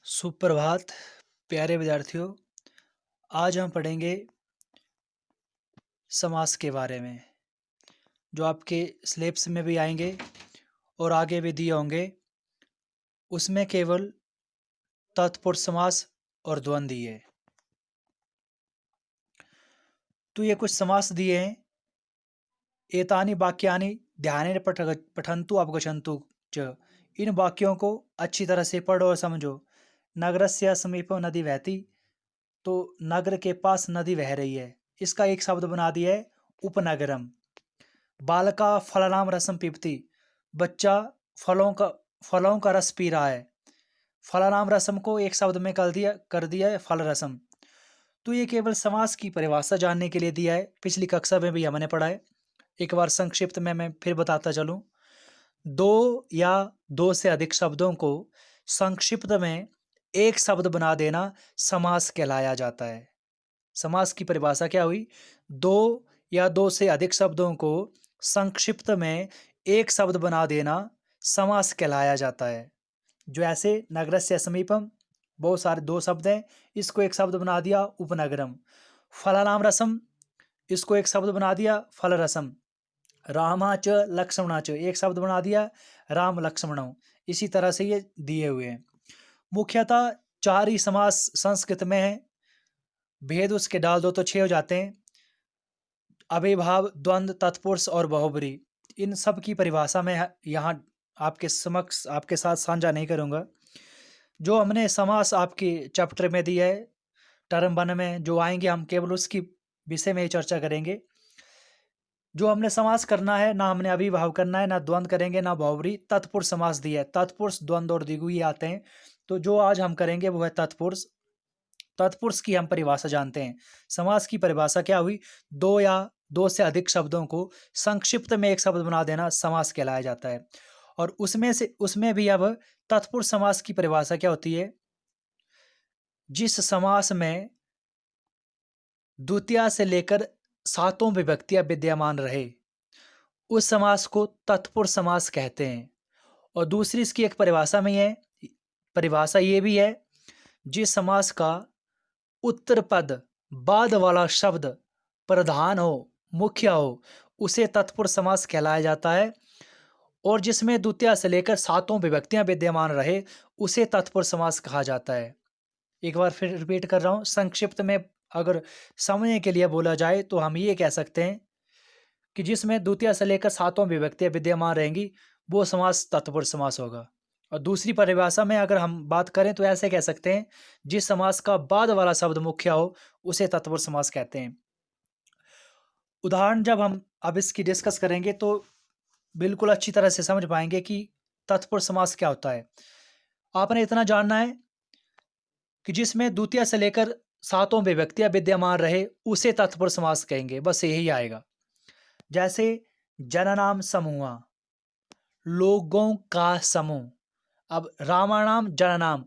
सुप्रभात प्यारे विद्यार्थियों। आज हम पढ़ेंगे समास के बारे में, जो आपके सिलेबस में भी आएंगे और आगे भी दिए होंगे। उसमें केवल तत्पुरुष समास और द्वंद्व ही है। तो ये कुछ समास दिए हैं। एतानि वाक्यानि ध्यानेन पठन्तु अवगच्छन्तु च। इन वाक्यों को अच्छी तरह से पढ़ो और समझो। नगरस्य समीपं नदी बहती, तो नगर के पास नदी बह रही है। इसका एक शब्द बना दिया है उपनगरम। बालका फलनाम रसम पीबती, बच्चा फलों का रस पी रहा है। फलनाम रसम को एक शब्द में कर दिया है फल रसम। तो ये केवल समास की परिभाषा जानने के लिए दिया है। पिछली कक्षा में भी हमने पढ़ा है। एक बार संक्षिप्त में मैं फिर बताता चलूं। दो या दो से अधिक शब्दों को संक्षिप्त में एक शब्द बना देना समास कहलाया जाता है। समास की परिभाषा क्या हुई? दो या दो से अधिक शब्दों को संक्षिप्त में एक शब्द बना देना समास कहलाया जाता है। जो ऐसे नगरस्य समीपम, बहुत सारे दो शब्द हैं, इसको एक शब्द बना दिया उपनगरम। फलानाम रसम, इसको एक शब्द बना दिया फल रसम। रामा च लक्ष्मणा च, एक शब्द बना दिया राम लक्ष्मणों। इसी तरह से ये दिए हुए हैं। मुख्यतः चार ही समास संस्कृत में है। भेद उसके डाल दो तो 6 हो जाते हैं। अभिभाव, द्वंद्व, तत्पुरुष और बहुब्री। इन सब की परिभाषा मैं यहाँ आपके साथ साझा नहीं करूँगा। जो हमने समास आपके चैप्टर में दिया है, टर्म 1 में जो आएंगे, हम केवल उसकी विषय में ही चर्चा करेंगे। जो हमने समास करना है, ना हमने अभिभाव करना है, ना द्वंद्व करेंगे, ना बहुब्री। तत्पुरुष समास दिया है। तत्पुरुष, द्वंद्व और द्विगु आते हैं। तो जो आज हम करेंगे वो है तत्पुरुष। तत्पुरुष की हम परिभाषा जानते हैं। समास की परिभाषा क्या हुई? दो या दो से अधिक शब्दों को संक्षिप्त में एक शब्द बना देना समास कहलाया जाता है। और उसमें भी अब तत्पुरुष समास की परिभाषा क्या होती है? जिस समास में द्वितीया से लेकर सातों विभक्तियां विद्यमान रहे, उस समास को तत्पुरुष समास कहते हैं। और दूसरी इसकी एक परिभाषा में है, परिभाषा ये भी है, जिस समास का उत्तर पद बाद वाला शब्द प्रधान हो, मुख्य हो, उसे तत्पुरुष समास कहलाया जाता है। और जिसमें द्वितीया से लेकर सातों विभक्तियां विद्यमान रहे, उसे तत्पुरुष समास कहा जाता है। एक बार फिर रिपीट कर रहा हूं। संक्षिप्त में अगर समझने के लिए बोला जाए तो हम ये कह सकते हैं कि जिसमें द्वितीया से लेकर सातों विभक्तियां विद्यमान रहेंगी, वो समास तत्पुरुष समास होगा। और दूसरी परिभाषा में अगर हम बात करें तो ऐसे कह सकते हैं, जिस समास का बाद वाला शब्द मुख्य हो, उसे तत्पुरुष समास कहते हैं। उदाहरण जब हम अब इसकी डिस्कस करेंगे तो बिल्कुल अच्छी तरह से समझ पाएंगे कि तत्पुरुष समास क्या होता है। आपने इतना जानना है कि जिसमें द्वितीया से लेकर सातों विभक्तियां विद्यमान रहे, उसे तत्पुरुष समास कहेंगे। बस यही आएगा। जैसे जननाम समूह, लोगों का समूह। अब रामानाम जननाम,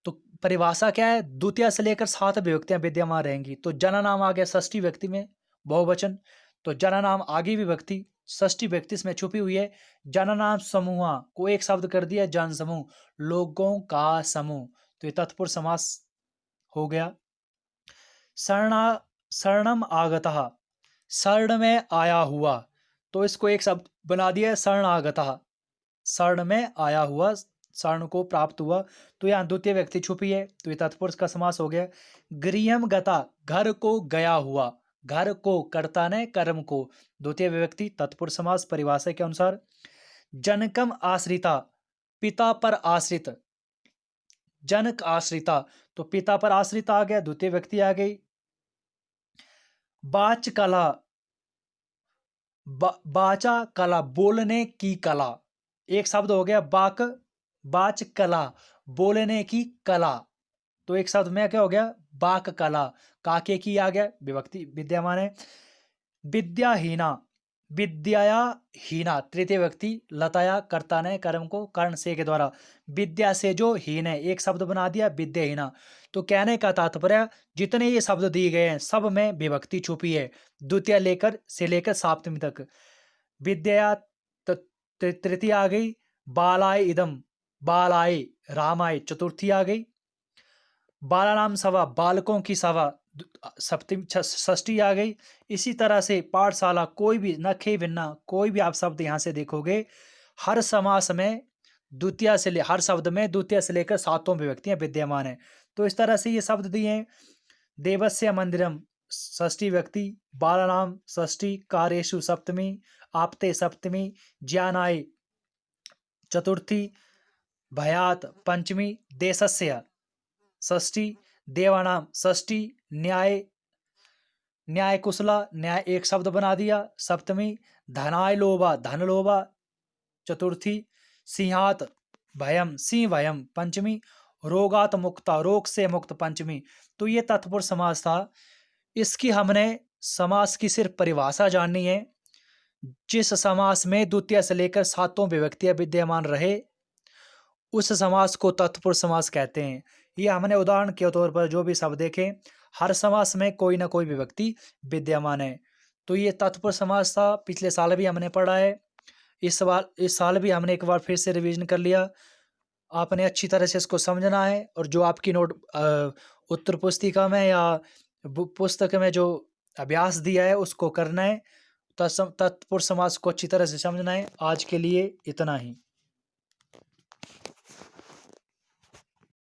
तो परिभाषा क्या है? द्वितीया से लेकर सात विभक्तियां विद्यमान रहेंगी। तो जननाम आ गया षष्ठी व्यक्ति में बहुवचन, तो जननाम आगे विभक्ति षष्ठी व्यक्ति इसमें छुपी हुई है। जननाम समूह को एक शब्द कर दिया जन समूह, लोगों का समूह, तो ये तत्पुरुष समास हो गया। शरणा शरणम आगतः, शरण में आया हुआ, तो इसको एक शब्द बना दिया शरणागतः, शरण में आया हुआ, शरण को प्राप्त हुआ। तो यहाँ द्वितीय व्यक्ति छुपी है, तो ये तत्पुरुष का समास हो गया। गृहम गता, घर को गया हुआ, घर को कर्ता ने कर्म को, द्वितीय विभक्ति तत्पुरुष समास परिभाषा के अनुसार। जनकम आश्रिता, पिता पर आश्रित, जनक आश्रिता, तो पिता पर आश्रित आ गया, द्वितीय व्यक्ति आ गई। बाच कला, बाचा कला, बोलने की कला, एक शब्द हो गया बाच कला, बोलने की कला, तो एक शब्द में क्या हो गया? बाक कला, काके की आ गया, विभक्ति विद्यमान है। विद्याहीना, विद्याया हीना, तृतीय व्यक्ति लताया कर्ता ने कर्म को कर्ण से के द्वारा, विद्या से जो हीन है, एक शब्द बना दिया विद्याहीना। तो कहने का तात्पर्य, जितने ये शब्द दिए गए हैं सब में विभक्ति छुपी है, द्वितीय से लेकर सप्तमी तक। विद्या तृतीय आ गई। बालाय इदम, बालाय राम आए चतुर्थी आ गई। बालानाम सभा, बालकों की सभा, सप्तमी षष्ठी आ गई। इसी तरह से पाठशाला, कोई भी नखे भिन्ना कोई भी आप शब्द यहाँ से देखोगे, हर समास में द्वितीय से ले हर शब्द में द्वितीय से लेकर सातों विभक्तियां विद्यमान है। तो इस तरह से ये शब्द दिए हैं। देवस्य मंदिरम षष्ठी व्यक्ति, बालानाम षष्ठी, कार्येषु सप्तमी, आपते सप्तमी, ज्ञानाय चतुर्थी, भयात पंचमी, देशस्य षष्ठी, देवानाम षष्ठी, न्याय न्याय कुशला, न्याय एक शब्द बना दिया सप्तमी, धनाय लोभा, धन लोभा चतुर्थी, सिंहात भयम, सिंह भयम पंचमी, रोगात मुक्ता, रोग से मुक्त पंचमी। तो ये तत्पुरुष समास था। इसकी हमने समास की सिर्फ परिभाषा जाननी है। जिस समास में द्वितीय से लेकर सातों विभक्तियां विद्यमान रहे, उस समास को तत्पुरुष समास कहते हैं। ये हमने उदाहरण के तौर पर जो भी शब्द देखे, हर समास में कोई ना कोई विभक्ति विद्यमान है। तो ये तत्पुरुष समास था। पिछले साल भी हमने पढ़ा है। इस साल भी हमने एक बार फिर से रिवीजन कर लिया। आपने अच्छी तरह से इसको समझना है, और जो आपकी उत्तर पुस्तिका में या पुस्तक में जो अभ्यास दिया है उसको करना है। तत्पुरुष समास को अच्छी तरह से समझना है। आज के लिए इतना ही।